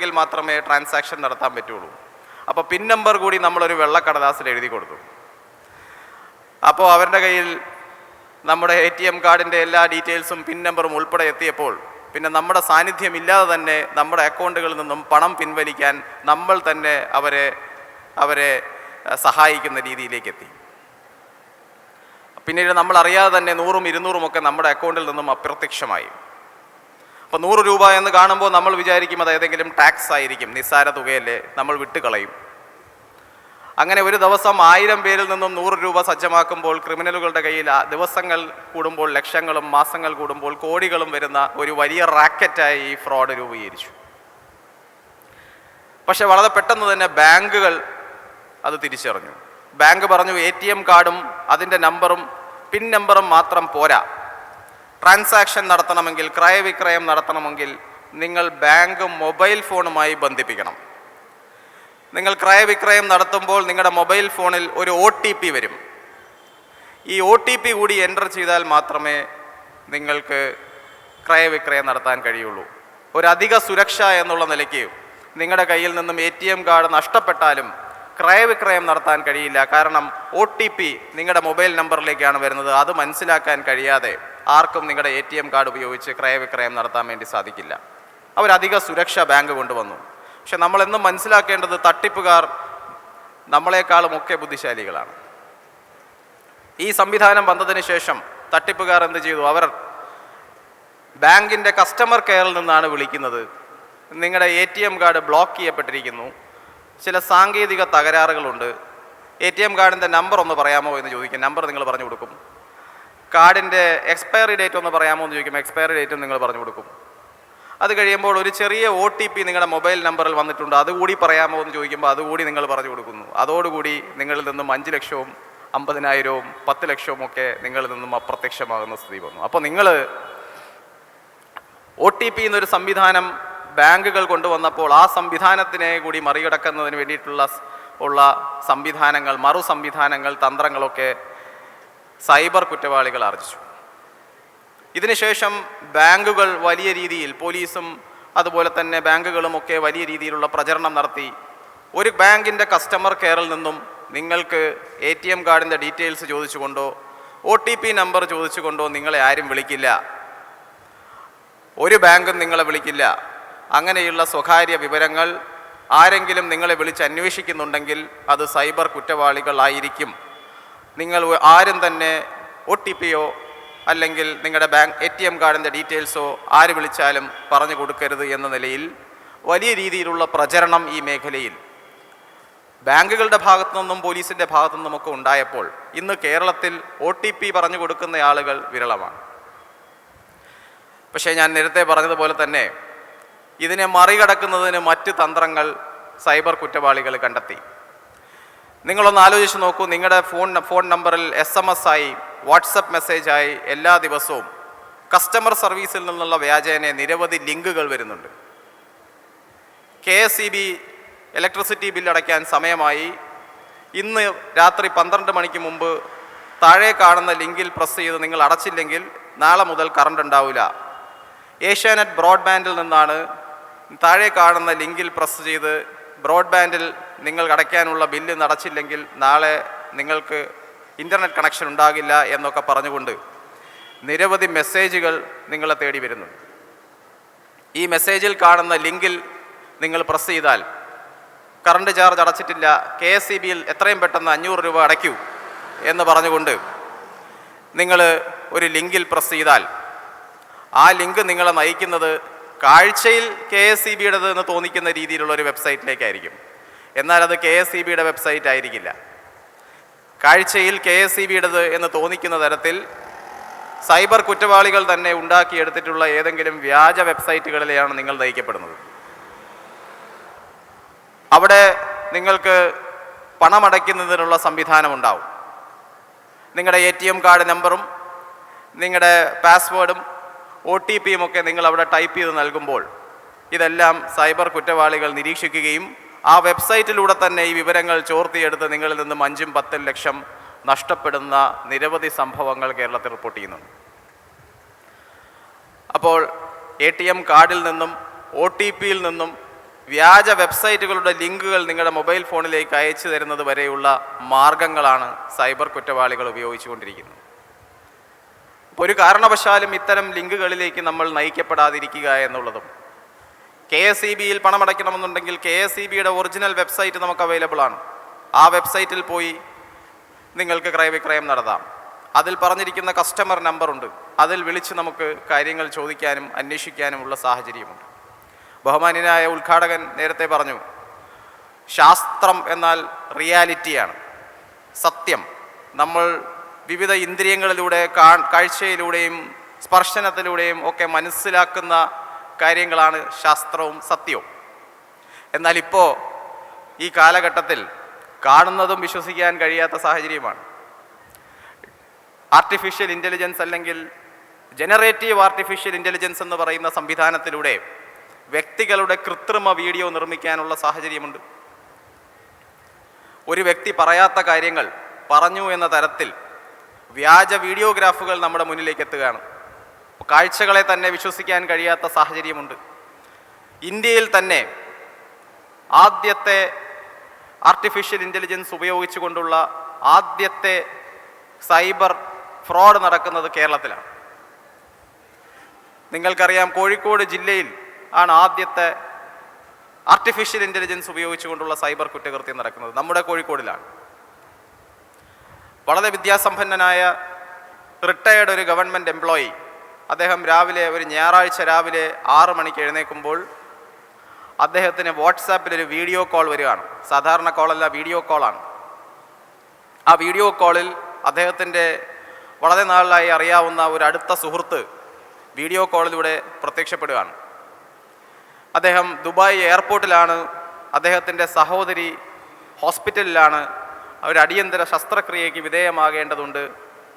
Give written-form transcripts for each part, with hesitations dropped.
ഉണ്ടെങ്കിൽ മാത്രമേ ട്രാൻസാക്ഷൻ നടത്താൻ പറ്റുള്ളൂ. അപ്പോൾ പിൻ നമ്പർ കൂടി നമ്മളൊരു വെള്ളക്കടലാസിൽ എഴുതി കൊടുത്തു. അപ്പോൾ അവരുടെ കയ്യിൽ നമ്മുടെ ATM കാർഡിൻ്റെ എല്ലാ ഡീറ്റെയിൽസും പിൻ നമ്പറും ഉൾപ്പെടെ എത്തിയപ്പോൾ പിന്നെ നമ്മുടെ സാന്നിധ്യമില്ലാതെ തന്നെ നമ്മുടെ അക്കൗണ്ടുകളിൽ നിന്നും പണം പിൻവലിക്കാൻ നമ്മൾ തന്നെ അവരെ സഹായിക്കുന്ന രീതിയിലേക്ക് എത്തി. പിന്നീട് നമ്മൾ അറിയാതെ തന്നെ 100ഉം 200ഉം ഒക്കെ നമ്മുടെ അക്കൗണ്ടിൽ നിന്നും അപ്രത്യക്ഷമായി. അപ്പോൾ 100 രൂപ എന്ന് കാണുമ്പോൾ നമ്മൾ വിചാരിക്കും അത് ഏതെങ്കിലും ടാക്സ് ആയിരിക്കും, നിസ്സാര തുകയല്ലേ, നമ്മൾ വിട്ടുകളയും. അങ്ങനെ ഒരു ദിവസം 1000 പേരിൽ നിന്നും 100 രൂപ സജ്ജമാക്കുമ്പോൾ ക്രിമിനലുകളുടെ കയ്യിൽ ദിവസങ്ങൾ കൂടുമ്പോൾ ലക്ഷങ്ങളും മാസങ്ങൾ കൂടുമ്പോൾ കോടികളും വരുന്ന ഒരു വലിയ റാക്കറ്റായി ഈ ഫ്രോഡ് രൂപീകരിച്ചു. പക്ഷെ വളരെ പെട്ടെന്ന് തന്നെ ബാങ്കുകൾ അത് തിരിച്ചറിഞ്ഞു. ബാങ്ക് പറഞ്ഞു ATM കാർഡും അതിൻ്റെ നമ്പറും പിൻ നമ്പറും മാത്രം പോരാ, ട്രാൻസാക്ഷൻ നടത്തണമെങ്കിൽ, ക്രയവിക്രയം നടത്തണമെങ്കിൽ നിങ്ങൾ ബാങ്ക് മൊബൈൽ ഫോണുമായി ബന്ധിപ്പിക്കണം. നിങ്ങൾ ക്രയവിക്രയം നടത്തുമ്പോൾ നിങ്ങളുടെ മൊബൈൽ ഫോണിൽ ഒരു OTP വരും. ഈ OTP കൂടി എൻ്റർ ചെയ്താൽ മാത്രമേ നിങ്ങൾക്ക് ക്രയവിക്രയം നടത്താൻ കഴിയുള്ളൂ. ഒരധിക സുരക്ഷ എന്നുള്ള നിലയ്ക്ക് നിങ്ങളുടെ കയ്യിൽ നിന്നും ATM കാർഡ് നഷ്ടപ്പെട്ടാലും ക്രയവിക്രയം നടത്താൻ കഴിയില്ല. കാരണം OTP നിങ്ങളുടെ മൊബൈൽ നമ്പറിലേക്കാണ് വരുന്നത്. അത് മനസ്സിലാക്കാൻ കഴിയാതെ ആർക്കും നിങ്ങളുടെ ATM കാർഡ് ഉപയോഗിച്ച് ക്രയവിക്രയം നടത്താൻ വേണ്ടി സാധിക്കില്ല. അവരധിക സുരക്ഷ ബാങ്ക് കൊണ്ടുവന്നു. പക്ഷെ നമ്മളെന്നും മനസ്സിലാക്കേണ്ടത് തട്ടിപ്പുകാർ നമ്മളെക്കാളും ഒക്കെ ബുദ്ധിശാലികളാണ്. ഈ സംവിധാനം വന്നതിന് ശേഷം തട്ടിപ്പുകാർ എന്ത് ചെയ്തു? അവർ ബാങ്കിൻ്റെ കസ്റ്റമർ കെയറിൽ നിന്നാണ് വിളിക്കുന്നത്. നിങ്ങളുടെ ATM കാർഡ് ബ്ലോക്ക് ചെയ്യപ്പെട്ടിരിക്കുന്നു, ചില സാങ്കേതിക തകരാറുകളുണ്ട്, ATM കാർഡിൻ്റെ നമ്പർ ഒന്ന് പറയാമോ എന്ന് ചോദിക്കും. നമ്പർ നിങ്ങൾ പറഞ്ഞു കൊടുക്കും. കാർഡിൻ്റെ എക്സ്പയറി ഡേറ്റ് ഒന്ന് പറയാമോ എന്ന് ചോദിക്കും. എക്സ്പയറി ഡേറ്റും നിങ്ങൾ പറഞ്ഞു കൊടുക്കും. അത് കഴിയുമ്പോൾ ഒരു ചെറിയ OTP നിങ്ങളുടെ മൊബൈൽ നമ്പറിൽ വന്നിട്ടുണ്ട്, അതുകൂടി പറയാമോ എന്ന് ചോദിക്കുമ്പോൾ അതുകൂടി നിങ്ങൾ പറഞ്ഞു കൊടുക്കുന്നു. അതോടുകൂടി നിങ്ങളിൽ നിന്നും 5 ലക്ഷവും 50,000വും 10 ലക്ഷവും ഒക്കെ നിങ്ങളിൽ നിന്നും അപ്രത്യക്ഷമാകുന്ന സ്ഥിതി വന്നു. അപ്പോൾ നിങ്ങൾ OTP എന്നൊരു സംവിധാനം ബാങ്കുകൾ കൊണ്ടുവന്നപ്പോൾ ആ സംവിധാനത്തിനെ കൂടി മറികടക്കുന്നതിന് വേണ്ടിയിട്ടുള്ള സംവിധാനങ്ങൾ, മറു സംവിധാനങ്ങൾ, തന്ത്രങ്ങളൊക്കെ സൈബർ കുറ്റവാളികൾ ആർജിച്ചു. ഇതിനുശേഷം ബാങ്കുകൾ വലിയ രീതിയിൽ, പോലീസും അതുപോലെ തന്നെ ബാങ്കുകളുമൊക്കെ വലിയ രീതിയിലുള്ള പ്രചരണം നടത്തി. ഒരു ബാങ്കിൻ്റെ കസ്റ്റമർ കെയറിൽ നിന്നും നിങ്ങൾക്ക് ATM കാർഡിൻ്റെ ഡീറ്റെയിൽസ് ചോദിച്ചുകൊണ്ടോ OTP നമ്പർ ചോദിച്ചുകൊണ്ടോ നിങ്ങളെ ആരും വിളിക്കില്ല, ഒരു ബാങ്കും നിങ്ങളെ വിളിക്കില്ല. അങ്ങനെയുള്ള സ്വകാര്യ വിവരങ്ങൾ ആരെങ്കിലും നിങ്ങളെ വിളിച്ച് അന്വേഷിക്കുന്നുണ്ടെങ്കിൽ അത് സൈബർ കുറ്റവാളികളായിരിക്കും. നിങ്ങൾ ആരും തന്നെ OTPയോ അല്ലെങ്കിൽ നിങ്ങളുടെ ബാങ്ക് ATM കാർഡിൻ്റെ ഡീറ്റെയിൽസോ ആര് വിളിച്ചാലും പറഞ്ഞു കൊടുക്കരുത് എന്ന നിലയിൽ വലിയ രീതിയിലുള്ള പ്രചരണം ഈ മേഖലയിൽ ബാങ്കുകളുടെ ഭാഗത്തു നിന്നും പോലീസിൻ്റെ ഭാഗത്തു നിന്നുമൊക്കെ ഉണ്ടായപ്പോൾ ഇന്ന് കേരളത്തിൽ OTP പറഞ്ഞു കൊടുക്കുന്ന ആളുകൾ വിരളമാണ്. പക്ഷേ ഞാൻ നേരത്തെ പറഞ്ഞതുപോലെ തന്നെ ഇതിനെ മറികടക്കുന്നതിന് മറ്റ് തന്ത്രങ്ങൾ സൈബർ കുറ്റവാളികൾ കണ്ടെത്തി. നിങ്ങളൊന്ന് ആലോചിച്ച് നോക്കൂ. നിങ്ങളുടെ ഫോൺ നമ്പറിൽ SMS ആയി, വാട്സപ്പ് മെസ്സേജായി എല്ലാ ദിവസവും കസ്റ്റമർ സർവീസിൽ നിന്നുള്ള വ്യാജേന നിരവധി ലിങ്കുകൾ വരുന്നുണ്ട്. KSEB ഇലക്ട്രിസിറ്റി ബില്ലടയ്ക്കാൻ സമയമായി, ഇന്ന് രാത്രി 12 മണിക്ക് മുമ്പ് താഴെ കാണുന്ന ലിങ്കിൽ പ്രസ് ചെയ്ത് നിങ്ങൾ അടച്ചില്ലെങ്കിൽ നാളെ മുതൽ കറണ്ട് ഉണ്ടാവില്ല. ഏഷ്യാനെറ്റ് ബ്രോഡ്ബാൻഡിൽ നിന്നാണ് താഴെ കാണുന്ന ലിങ്കിൽ പ്രസ് ചെയ്ത് ബ്രോഡ്ബാൻഡിൽ നിങ്ങൾ അടയ്ക്കാനുള്ള ബില്ല് അടച്ചില്ലെങ്കിൽ നാളെ നിങ്ങൾക്ക് ഇൻ്റർനെറ്റ് കണക്ഷൻ ഉണ്ടാകില്ല എന്നൊക്കെ പറഞ്ഞുകൊണ്ട് നിരവധി മെസ്സേജുകൾ നിങ്ങളെ തേടി വരുന്നുണ്ട്. ഈ മെസ്സേജിൽ കാണുന്ന ലിങ്കിൽ നിങ്ങൾ പ്രസ് ചെയ്താൽ കറണ്ട് ചാർജ് അടച്ചിട്ടില്ല, KSEBയിൽ എത്രയും പെട്ടെന്ന് 500 രൂപ അടയ്ക്കൂ എന്ന് പറഞ്ഞുകൊണ്ട് നിങ്ങൾ ഒരു ലിങ്കിൽ പ്രസ് ചെയ്താൽ ആ ലിങ്ക് നിങ്ങളെ നയിക്കുന്നത് കാഴ്ചയിൽ KSEBയുടേത് എന്ന് തോന്നിക്കുന്ന രീതിയിലുള്ള ഒരു വെബ്സൈറ്റിലേക്കായിരിക്കും. എന്നാൽ അത് KSEBയുടെ വെബ്സൈറ്റ് ആയിരിക്കില്ല. കാഴ്ചയിൽ KSEBയുടേത് എന്ന് തോന്നിക്കുന്ന തരത്തിൽ സൈബർ കുറ്റവാളികൾ തന്നെ ഉണ്ടാക്കിയെടുത്തിട്ടുള്ള ഏതെങ്കിലും വ്യാജ വെബ്സൈറ്റുകളിലെയാണ് നിങ്ങൾ നയിക്കപ്പെടുന്നത്. അവിടെ നിങ്ങൾക്ക് പണമടയ്ക്കുന്നതിനുള്ള സംവിധാനം ഉണ്ടാവും. നിങ്ങളുടെ ATM കാർഡ് നമ്പറും നിങ്ങളുടെ പാസ്വേഡും OTPയും ഒക്കെ നിങ്ങൾ അവിടെ ടൈപ്പ് ചെയ്ത് നൽകുമ്പോൾ ഇതെല്ലാം സൈബർ കുറ്റവാളികൾ നിരീക്ഷിക്കുകയും ആ വെബ്സൈറ്റിലൂടെ തന്നെ ഈ വിവരങ്ങൾ ചോർത്തിയെടുത്ത് നിങ്ങളിൽ നിന്നും 5-10 ലക്ഷം നഷ്ടപ്പെടുന്ന നിരവധി സംഭവങ്ങൾ കേരളത്തിൽ റിപ്പോർട്ട് ചെയ്യുന്നുണ്ട്. അപ്പോൾ ATM കാർഡിൽ നിന്നും OTPയിൽ നിന്നും വ്യാജ വെബ്സൈറ്റുകളുടെ ലിങ്കുകൾ നിങ്ങളുടെ മൊബൈൽ ഫോണിലേക്ക് അയച്ചു തരുന്നത് വരെയുള്ള മാർഗങ്ങളാണ് സൈബർ കുറ്റവാളികൾ ഉപയോഗിച്ചുകൊണ്ടിരിക്കുന്നത്. അപ്പോൾ ഒരു കാരണവശാലും ഇത്തരം ലിങ്കുകളിലേക്ക് നമ്മൾ നയിക്കപ്പെടാതിരിക്കുക എന്നുള്ളതും, KSEBയിൽ പണമടയ്ക്കണമെന്നുണ്ടെങ്കിൽ KSEBയുടെ ഒറിജിനൽ വെബ്സൈറ്റ് നമുക്ക് അവൈലബിൾ ആണ്. ആ വെബ്സൈറ്റിൽ പോയി നിങ്ങൾക്ക് ക്രയവിക്രയം നടത്താം. അതിൽ പറഞ്ഞിരിക്കുന്ന കസ്റ്റമർ നമ്പറുണ്ട്. അതിൽ വിളിച്ച് നമുക്ക് കാര്യങ്ങൾ ചോദിക്കാനും അന്വേഷിക്കാനുമുള്ള സാഹചര്യമുണ്ട്. ബഹുമാന്യനായ ഉദ്ഘാടകൻ നേരത്തെ പറഞ്ഞു, ശാസ്ത്രം എന്നാൽ റിയാലിറ്റിയാണ്, സത്യം. നമ്മൾ വിവിധ ഇന്ദ്രിയങ്ങളിലൂടെ കാഴ്ചയിലൂടെയും സ്പർശനത്തിലൂടെയും ഒക്കെ മനസ്സിലാക്കുന്ന കാര്യങ്ങളാണ് ശാസ്ത്രവും സത്യവും. എന്നാൽ ഇപ്പോൾ ഈ കാലഘട്ടത്തിൽ കാണുന്നതും വിശ്വസിക്കാൻ കഴിയാത്ത സാഹചര്യമാണ്. ആർട്ടിഫിഷ്യൽ ഇൻ്റലിജൻസ് അല്ലെങ്കിൽ ജനറേറ്റീവ് ആർട്ടിഫിഷ്യൽ ഇൻ്റലിജൻസ് എന്ന് പറയുന്ന സംവിധാനത്തിലൂടെ വ്യക്തികളുടെ കൃത്രിമ വീഡിയോ നിർമ്മിക്കാനുള്ള സാഹചര്യമുണ്ട്. ഒരു വ്യക്തി പറയാത്ത കാര്യങ്ങൾ പറഞ്ഞു എന്ന തരത്തിൽ വ്യാജ വീഡിയോഗ്രാഫുകൾ നമ്മുടെ മുന്നിലേക്ക് എത്തുകയാണ്. കാഴ്ചകളെ തന്നെ വിശ്വസിക്കാൻ കഴിയാത്ത സാഹചര്യമുണ്ട്. ഇന്ത്യയിൽ തന്നെ ആദ്യത്തെ ആർട്ടിഫിഷ്യൽ ഇൻ്റലിജൻസ് ഉപയോഗിച്ചുകൊണ്ടുള്ള ആദ്യത്തെ സൈബർ ഫ്രോഡ് നടക്കുന്നത് കേരളത്തിലാണ്. നിങ്ങൾക്കറിയാം, കോഴിക്കോട് ജില്ലയിൽ ആണ് ആദ്യത്തെ ആർട്ടിഫിഷ്യൽ ഇൻ്റലിജൻസ് ഉപയോഗിച്ചുകൊണ്ടുള്ള സൈബർ കുറ്റകൃത്യം നടക്കുന്നത്. നമ്മുടെ കോഴിക്കോടിലാണ്. വളരെ വിദ്യാസമ്പന്നനായ റിട്ടയേർഡ് ഒരു ഗവൺമെൻറ് എംപ്ലോയി, അദ്ദേഹം ഒരു ഞായറാഴ്ച രാവിലെ 6 മണിക്ക് എഴുന്നേൽക്കുമ്പോൾ അദ്ദേഹത്തിന് വാട്സാപ്പിൽ ഒരു വീഡിയോ കോൾ വരികയാണ്. സാധാരണ കോളല്ല, വീഡിയോ കോളാണ്. ആ വീഡിയോ കോളിൽ അദ്ദേഹത്തിൻ്റെ വളരെ നാളായി അറിയാവുന്ന ഒരു അടുത്ത സുഹൃത്ത് വീഡിയോ കോളിലൂടെ പ്രത്യക്ഷപ്പെടുകയാണ്. അദ്ദേഹം ദുബായ് എയർപോർട്ടിലാണ്. അദ്ദേഹത്തിൻ്റെ സഹോദരി ഹോസ്പിറ്റലിലാണ്. ഒരു അടിയന്തര ശസ്ത്രക്രിയയ്ക്ക് വിധേയമാകേണ്ടതുണ്ട്,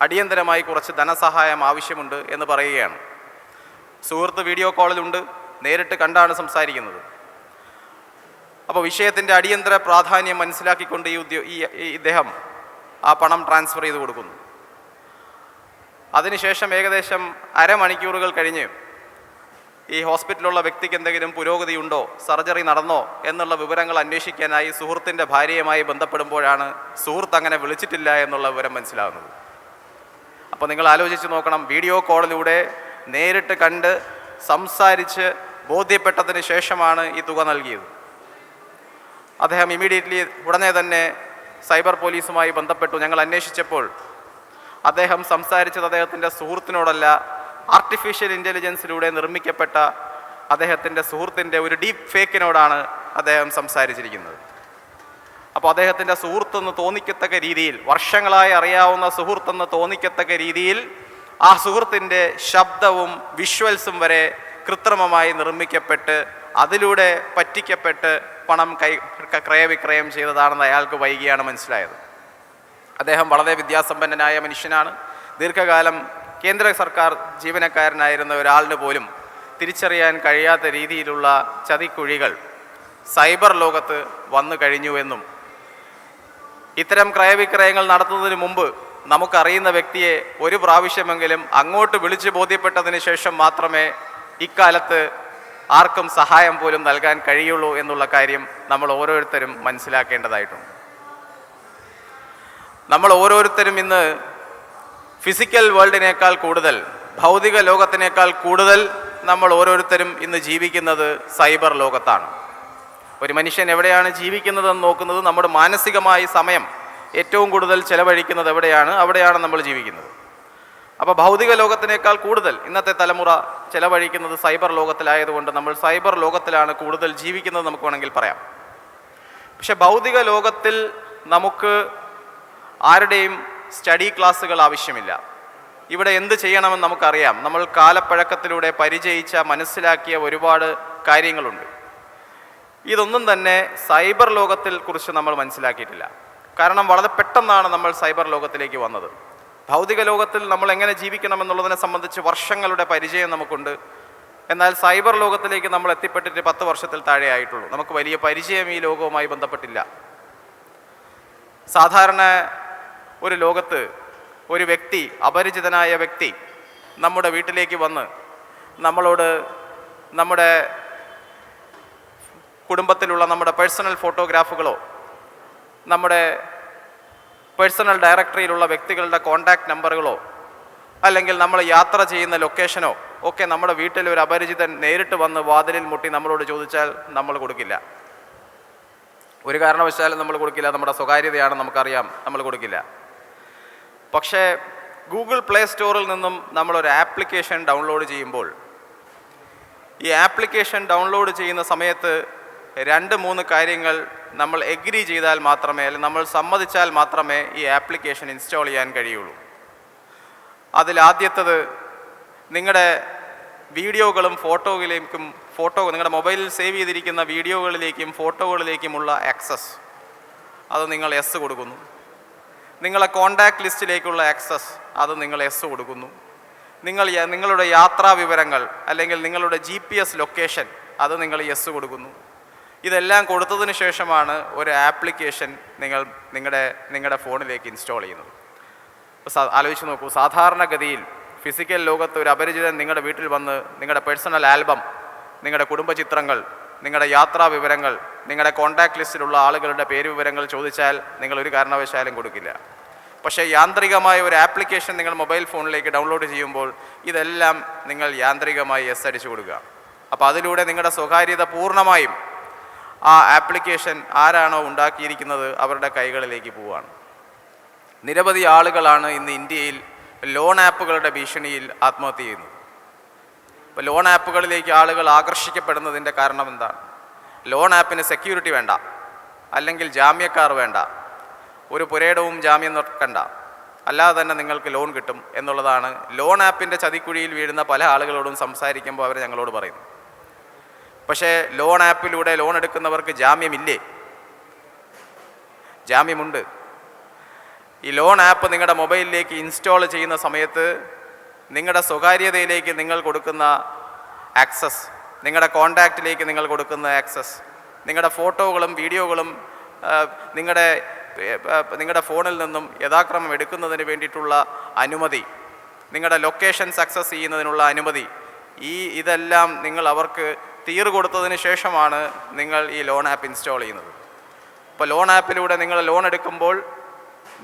അടിയന്തരമായി കുറച്ച് ധനസഹായം ആവശ്യമുണ്ട് എന്ന് പറയുകയാണ്. സുഹൃത്ത് വീഡിയോ കോളിലുണ്ട്, നേരിട്ട് കണ്ടാണ് സംസാരിക്കുന്നത്. അപ്പോൾ വിഷയത്തിൻ്റെ അടിയന്തര പ്രാധാന്യം മനസ്സിലാക്കിക്കൊണ്ട് ഇദ്ദേഹം ആ പണം ട്രാൻസ്ഫർ ചെയ്ത് കൊടുക്കുന്നു. അതിനുശേഷം ഏകദേശം അരമണിക്കൂറുകൾ കഴിഞ്ഞ് ഈ ഹോസ്പിറ്റലിലുള്ള വ്യക്തിക്ക് എന്തെങ്കിലും പുരോഗതിയുണ്ടോ, സർജറി നടന്നോ എന്നുള്ള വിവരങ്ങൾ അന്വേഷിക്കാനായി സുഹൃത്തിൻ്റെ ഭാര്യയുമായി ബന്ധപ്പെടുമ്പോഴാണ് സുഹൃത്ത് അങ്ങനെ വിളിച്ചിട്ടില്ല എന്നുള്ള വിവരം മനസ്സിലാകുന്നത്. അപ്പോൾ നിങ്ങൾ ആലോചിച്ച് നോക്കണം, വീഡിയോ കോളിലൂടെ നേരിട്ട് കണ്ട് സംസാരിച്ച് ബോധ്യപ്പെട്ടതിന് ശേഷമാണ് ഈ തുക നൽകിയത്. അദ്ദേഹം ഉടനെ തന്നെ സൈബർ പോലീസുമായി ബന്ധപ്പെട്ടു. ഞങ്ങൾ അന്വേഷിച്ചപ്പോൾ അദ്ദേഹം സംസാരിച്ചത് അദ്ദേഹത്തിൻ്റെ സുഹൃത്തിനോടല്ല, ആർട്ടിഫിഷ്യൽ ഇൻ്റലിജൻസിലൂടെ നിർമ്മിക്കപ്പെട്ട അദ്ദേഹത്തിൻ്റെ സുഹൃത്തിൻ്റെ ഒരു ഡീപ്പ് ഫേക്കിനോടാണ് അദ്ദേഹം സംസാരിച്ചിരിക്കുന്നത്. അപ്പോൾ അദ്ദേഹത്തിൻ്റെ സുഹൃത്തെന്ന് തോന്നിക്കത്തക്ക രീതിയിൽ, വർഷങ്ങളായി അറിയാവുന്ന സുഹൃത്തെന്ന് തോന്നിക്കത്തക്ക രീതിയിൽ ആ സുഹൃത്തിൻ്റെ ശബ്ദവും വിഷ്വൽസും വരെ കൃത്രിമമായി നിർമ്മിക്കപ്പെട്ട് അതിലൂടെ പറ്റിക്കപ്പെട്ട് പണം ക്രയവിക്രയം ചെയ്തതാണെന്ന് അയാൾക്ക് വൈകിയാണ് മനസ്സിലായത്. അദ്ദേഹം വളരെ വിദ്യാസമ്പന്നനായ മനുഷ്യനാണ്. ദീർഘകാലം കേന്ദ്ര സർക്കാർ ജീവനക്കാരനായിരുന്ന ഒരാളിന് പോലും തിരിച്ചറിയാൻ കഴിയാത്ത രീതിയിലുള്ള ചതിക്കുഴികൾ സൈബർ ലോകത്ത് വന്നു കഴിഞ്ഞുവെന്നും ഇത്തരം ക്രയവിക്രയങ്ങൾ നടത്തുന്നതിന് മുമ്പ് നമുക്കറിയുന്ന വ്യക്തിയെ ഒരു പ്രാവശ്യമെങ്കിലും അങ്ങോട്ട് വിളിച്ച് ബോധ്യപ്പെട്ടതിന് ശേഷം മാത്രമേ ഇക്കാലത്ത് ആർക്കും സഹായം പോലും നൽകാൻ കഴിയുള്ളൂ എന്നുള്ള കാര്യം നമ്മൾ ഓരോരുത്തരും മനസ്സിലാക്കേണ്ടതായിട്ടുണ്ട്. നമ്മൾ ഓരോരുത്തരും ഇന്ന് ഫിസിക്കൽ വേൾഡിനേക്കാൾ കൂടുതൽ, ഭൗതിക ലോകത്തിനേക്കാൾ കൂടുതൽ നമ്മൾ ഓരോരുത്തരും ഇന്ന് ജീവിക്കുന്നത് സൈബർ ലോകത്താണ്. ഒരു മനുഷ്യൻ എവിടെയാണ് ജീവിക്കുന്നതെന്ന് നോക്കുന്നത് നമ്മുടെ മാനസികമായ സമയം ഏറ്റവും കൂടുതൽ ചെലവഴിക്കുന്നത് അവിടെയാണ് നമ്മൾ ജീവിക്കുന്നത്. അപ്പോൾ ഭൗതിക ലോകത്തിനേക്കാൾ കൂടുതൽ ഇന്നത്തെ തലമുറ ചെലവഴിക്കുന്നത് സൈബർ ലോകത്തിലായതുകൊണ്ട് നമ്മൾ സൈബർ ലോകത്തിലാണ് കൂടുതൽ ജീവിക്കുന്നത് നമുക്ക് വേണമെങ്കിൽ പറയാം. പക്ഷെ ഭൗതിക ലോകത്തിൽ നമുക്ക് ആരുടെയും സ്റ്റഡി ക്ലാസ്സുകൾ ആവശ്യമില്ല. ഇവിടെ എന്ത് ചെയ്യണമെന്ന് നമുക്കറിയാം. നമ്മൾ കാലപ്പഴക്കത്തിലൂടെ പരിചയിച്ച മനസ്സിലാക്കിയ ഒരുപാട് കാര്യങ്ങളുണ്ട്. ഇതൊന്നും തന്നെ സൈബർ ലോകത്തിൽ കുറിച്ച് നമ്മൾ മനസ്സിലാക്കിയിട്ടില്ല. കാരണം വളരെ പെട്ടെന്നാണ് നമ്മൾ സൈബർ ലോകത്തിലേക്ക് വന്നത്. ഭൗതിക ലോകത്തിൽ നമ്മൾ എങ്ങനെ ജീവിക്കണമെന്നുള്ളതിനെ സംബന്ധിച്ച് വർഷങ്ങളുടെ പരിചയം നമുക്കുണ്ട്. എന്നാൽ സൈബർ ലോകത്തിലേക്ക് നമ്മൾ എത്തിപ്പെട്ടിട്ട് 10 വർഷത്തിൽ താഴെ ആയിട്ടുള്ളൂ. നമുക്ക് വലിയ പരിചയം ഈ ലോകവുമായി ബന്ധപ്പെട്ടില്ല. സാധാരണ ഒരു ലോകത്ത് ഒരു വ്യക്തി, അപരിചിതനായ വ്യക്തി നമ്മുടെ വീട്ടിലേക്ക് വന്ന് നമ്മളോട് നമ്മുടെ കുടുംബത്തിലുള്ള നമ്മുടെ പേഴ്സണൽ ഫോട്ടോഗ്രാഫുകളോ നമ്മുടെ പേഴ്സണൽ ഡയറക്ടറിയിലുള്ള വ്യക്തികളുടെ കോൺടാക്റ്റ് നമ്പറുകളോ അല്ലെങ്കിൽ നമ്മൾ യാത്ര ചെയ്യുന്ന ലൊക്കേഷനോ ഒക്കെ നമ്മുടെ വീട്ടിൽ ഒരു അപരിചിതൻ നേരിട്ട് വന്ന് വാതിലിൽ മുട്ടി നമ്മളോട് ചോദിച്ചാൽ നമ്മൾ കൊടുക്കില്ല. ഒരു കാരണവശാലും നമ്മൾ കൊടുക്കില്ല. നമ്മുടെ സ്വകാര്യതയാണ്, നമുക്കറിയാം, നമ്മൾ കൊടുക്കില്ല. പക്ഷേ ഗൂഗിൾ പ്ലേ സ്റ്റോറിൽ നിന്നും നമ്മളൊരു ആപ്ലിക്കേഷൻ ഡൗൺലോഡ് ചെയ്യുമ്പോൾ ഈ ആപ്ലിക്കേഷൻ ഡൗൺലോഡ് ചെയ്യുന്ന സമയത്ത് 2-3 കാര്യങ്ങൾ നമ്മൾ എഗ്രി ചെയ്താൽ മാത്രമേ, അല്ലെങ്കിൽ നമ്മൾ സമ്മതിച്ചാൽ മാത്രമേ ഈ ആപ്ലിക്കേഷൻ ഇൻസ്റ്റാൾ ചെയ്യാൻ കഴിയുള്ളൂ. അതിലാദ്യത്തത് നിങ്ങളുടെ വീഡിയോകളും നിങ്ങളുടെ മൊബൈലിൽ സേവ് ചെയ്തിരിക്കുന്ന വീഡിയോകളിലേക്കും ഫോട്ടോകളിലേക്കുമുള്ള ആക്സസ്, അത് നിങ്ങൾ യെസ് കൊടുക്കുന്നു. നിങ്ങളെ കോൺടാക്റ്റ് ലിസ്റ്റിലേക്കുള്ള ആക്സസ്, അത് നിങ്ങൾ യെസ് കൊടുക്കുന്നു. നിങ്ങളുടെ യാത്രാ വിവരങ്ങൾ അല്ലെങ്കിൽ നിങ്ങളുടെ GPS ലൊക്കേഷൻ, അത് നിങ്ങൾ യെസ് കൊടുക്കുന്നു. ഇതെല്ലാം കൊടുത്തതിന് ശേഷമാണ് ഒരു ആപ്ലിക്കേഷൻ നിങ്ങളുടെ ഫോണിലേക്ക് ഇൻസ്റ്റാൾ ചെയ്യുന്നത്. ആലോചിച്ച് നോക്കൂ, സാധാരണഗതിയിൽ ഫിസിക്കൽ ലോകത്ത് ഒരു അപരിചിതൻ നിങ്ങളുടെ വീട്ടിൽ വന്ന് നിങ്ങളുടെ പേഴ്സണൽ ആൽബം, നിങ്ങളുടെ കുടുംബ ചിത്രങ്ങൾ, നിങ്ങളുടെ യാത്രാ വിവരങ്ങൾ, നിങ്ങളുടെ കോൺടാക്റ്റ് ലിസ്റ്റിലുള്ള ആളുകളുടെ പേര് വിവരങ്ങൾ ചോദിച്ചാൽ നിങ്ങൾ ഒരു കാരണവശാലും കൊടുക്കില്ല. പക്ഷേ യാന്ത്രികമായ ഒരു ആപ്ലിക്കേഷൻ നിങ്ങൾ മൊബൈൽ ഫോണിലേക്ക് ഡൗൺലോഡ് ചെയ്യുമ്പോൾ ഇതെല്ലാം നിങ്ങൾ യാന്ത്രികമായി യെസ് അടിച്ചു കൊടുക്കുക. അപ്പോൾ അതിലൂടെ നിങ്ങളുടെ സ്വകാര്യത പൂർണ്ണമായും ആ ആപ്ലിക്കേഷൻ ആരാണോ ഉണ്ടാക്കിയിരിക്കുന്നത് അവരുടെ കൈകളിലേക്ക് പോവുകയാണ്. നിരവധി ആളുകളാണ് ഇന്ന് ഇന്ത്യയിൽ ലോൺ ആപ്പുകളുടെ ഭീഷണിയിൽ ആത്മഹത്യ ചെയ്യുന്നത്. ഇപ്പോൾ ലോൺ ആപ്പുകളിലേക്ക് ആളുകൾ ആകർഷിക്കപ്പെടുന്നതിൻ്റെ കാരണം എന്താണ്? ലോൺ ആപ്പിന് സെക്യൂരിറ്റി വേണ്ട, അല്ലെങ്കിൽ ജാമ്യക്കാർ വേണ്ട, ഒരു പുരയിടവും ജാമ്യം നിർക്കണ്ട, അല്ലാതെ തന്നെ നിങ്ങൾക്ക് ലോൺ കിട്ടും എന്നുള്ളതാണ് ലോൺ ആപ്പിൻ്റെ ചതിക്കുഴിയിൽ വീഴുന്ന പല ആളുകളോടും സംസാരിക്കുമ്പോൾ അവർ ഞങ്ങളോട് പറയുന്നു. പക്ഷേ ലോൺ ആപ്പിലൂടെ ലോൺ എടുക്കുന്നവർക്ക് ജാമ്യമില്ലേ? ജാമ്യമുണ്ട്. ഈ ലോൺ ആപ്പ് നിങ്ങളുടെ മൊബൈലിലേക്ക് ഇൻസ്റ്റാൾ ചെയ്യുന്ന സമയത്ത് നിങ്ങളുടെ സ്വകാര്യതയിലേക്ക് നിങ്ങൾ കൊടുക്കുന്ന ആക്സസ്, നിങ്ങളുടെ കോൺടാക്റ്റിലേക്ക് നിങ്ങൾ കൊടുക്കുന്ന ആക്സസ്, നിങ്ങളുടെ ഫോട്ടോകളും വീഡിയോകളും നിങ്ങളുടെ ഫോണിൽ നിന്നും യഥാക്രമം എടുക്കുന്നതിന് വേണ്ടിയിട്ടുള്ള അനുമതി, നിങ്ങളുടെ ലൊക്കേഷൻസ് ആക്സസ് ചെയ്യുന്നതിനുള്ള അനുമതി, ഇതെല്ലാം നിങ്ങൾ അവർക്ക് തീർ കൊടുത്തതിന് ശേഷമാണ് നിങ്ങൾ ഈ ലോൺ ആപ്പ് ഇൻസ്റ്റാൾ ചെയ്യുന്നത്. ഇപ്പോൾ ലോൺ ആപ്പിലൂടെ നിങ്ങൾ ലോൺ എടുക്കുമ്പോൾ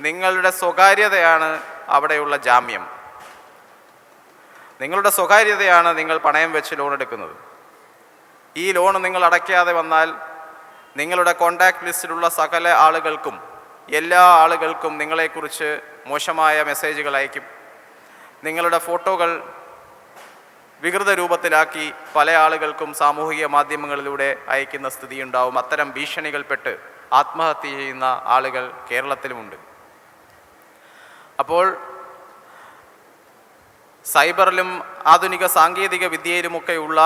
നിങ്ങളുടെ സ്വകാര്യതയാണ് അവിടെയുള്ള ജാമ്യം. നിങ്ങളുടെ സ്വകാര്യതയാണ് നിങ്ങൾ പണയം വെച്ച് ലോൺ എടുക്കുന്നത്. ഈ ലോൺ നിങ്ങൾ അടയ്ക്കാതെ വന്നാൽ നിങ്ങളുടെ കോൺടാക്റ്റ് ലിസ്റ്റിലുള്ള സകല ആളുകൾക്കും, എല്ലാ ആളുകൾക്കും നിങ്ങളെക്കുറിച്ച് മോശമായ മെസ്സേജുകൾ അയക്കും. നിങ്ങളുടെ ഫോട്ടോകൾ വികൃത രൂപത്തിലാക്കി പല ആളുകൾക്കും സാമൂഹിക മാധ്യമങ്ങളിലൂടെ അയക്കുന്ന സ്ഥിതിയുണ്ടാവും. അത്തരം ഭീഷണികൾപ്പെട്ട് ആത്മഹത്യ ചെയ്യുന്ന ആളുകൾ കേരളത്തിലുമുണ്ട്. അപ്പോൾ സൈബറിലും ആധുനിക സാങ്കേതിക വിദ്യയിലുമൊക്കെയുള്ള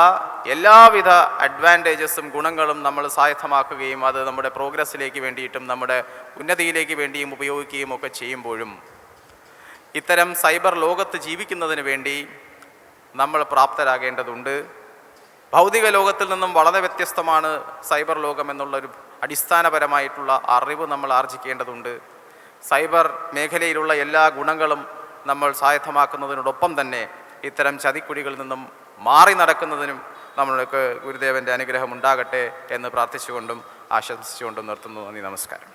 എല്ലാവിധ അഡ്വാൻറ്റേജസും ഗുണങ്ങളും നമ്മൾ സ്വായത്തമാക്കുകയും അത് നമ്മുടെ പ്രോഗ്രസ്സിലേക്ക് വേണ്ടിയിട്ടും നമ്മുടെ ഉന്നതിയിലേക്ക് വേണ്ടിയും ഉപയോഗിക്കുകയും ഒക്കെ ചെയ്യുമ്പോഴും ഇത്തരം സൈബർ ലോകത്ത് ജീവിക്കുന്നതിന് വേണ്ടി നമ്മൾ പ്രാപ്തരാകേണ്ടതുണ്ട്. ഭൗതിക ലോകത്തിൽ നിന്നും വളരെ വ്യത്യസ്തമാണ് സൈബർ ലോകം എന്നുള്ളൊരു അടിസ്ഥാനപരമായിട്ടുള്ള അറിവ് നമ്മൾ ആർജിക്കേണ്ടതുണ്ട്. സൈബർ മേഖലയിലുള്ള എല്ലാ ഗുണങ്ങളും നമ്മൾ സ്വായത്തമാക്കുന്നതിനോടൊപ്പം തന്നെ ഇത്തരം ചതിക്കുഴികളിൽ നിന്നും മാറി നടക്കുന്നതിനും നമ്മൾക്ക് ഗുരുദേവൻ്റെ അനുഗ്രഹം ഉണ്ടാകട്ടെ എന്ന് പ്രാർത്ഥിച്ചുകൊണ്ടും ആശംസിച്ചുകൊണ്ടും നിർത്തുന്നു. നന്ദി, നമസ്കാരം.